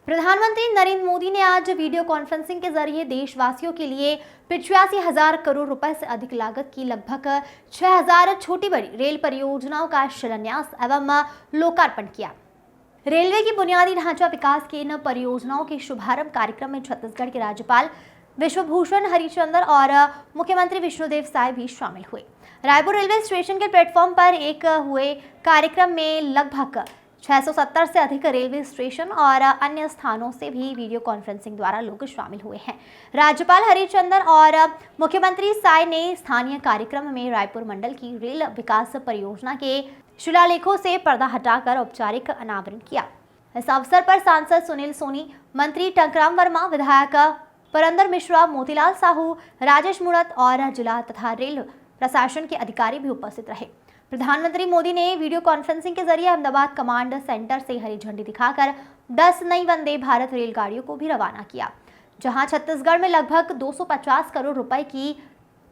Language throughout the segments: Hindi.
प्रधानमंत्री नरेंद्र मोदी ने आज वीडियो कॉन्फ्रेंसिंग के जरिए देशवासियों के लिए 85,000 करोड़ रुपए से अधिक लागत की लगभग 6,000 छोटी बड़ी रेल परियोजनाओं का शिलान्यास एवं लोकार्पण किया। रेलवे की बुनियादी ढांचा विकास की इन परियोजनाओं के शुभारंभ कार्यक्रम में छत्तीसगढ़ के राज्यपाल विश्वभूषण हरिचंदन और मुख्यमंत्री विष्णुदेव साय भी शामिल हुए। रायपुर रेलवे स्टेशन के प्लेटफॉर्म पर एक हुए कार्यक्रम में लगभग 670 से अधिक रेलवे स्टेशन और अन्य स्थानों से भी वीडियो कॉन्फ्रेंसिंग द्वारा लोग शामिल हुए हैं। राज्यपाल हरिचंदन और मुख्यमंत्री साय ने स्थानीय कार्यक्रम में रायपुर मंडल की रेल विकास परियोजना के शिलालेखों से पर्दा हटाकर औपचारिक अनावरण किया। इस अवसर पर सांसद सुनील सोनी, मंत्री टंकराम वर्मा, विधायक परंदर मिश्रा, मोतीलाल साहू, राजेश मुड़त और जिला तथा रेल प्रशासन के अधिकारी भी उपस्थित रहे। प्रधानमंत्री मोदी ने वीडियो कॉन्फ्रेंसिंग के जरिए अहमदाबाद कमांड सेंटर से हरी झंडी दिखाकर 10 नई वंदे भारत रेलगाड़ियों को भी रवाना किया, जहां छत्तीसगढ़ में लगभग 250 करोड़ रुपए की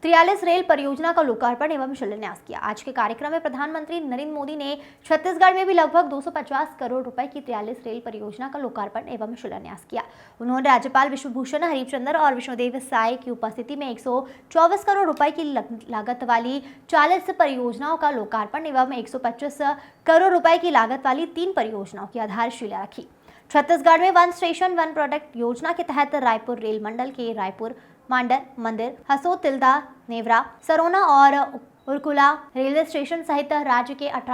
43 रेल परियोजना का लोकार्पण एवं शिलान्यास किया। आज के कार्यक्रम में प्रधानमंत्री नरेंद्र मोदी ने छत्तीसगढ़ में भी लगभग 250 करोड़ रुपए की 43 रेल परियोजना का लोकार्पण एवं शिलान्यास किया। उन्होंने राज्यपाल विश्वभूषण हरिचंदन और विष्णुदेव साय की उपस्थिति में 124 करोड़ रुपए की लागत वाली 40 परियोजनाओं का लोकार्पण एवं 125 करोड़ रुपए की लागत वाली 3 परियोजनाओं की आधारशिला रखी। छत्तीसगढ़ में वन स्टेशन वन प्रोडक्ट योजना के तहत रायपुर रेल मंडल के रायपुर, मांडर, मंदिर, हसोद, तिल्दा, नेवरा, सरोना और उरकुला रेलवे स्टेशन सहित राज्य के 18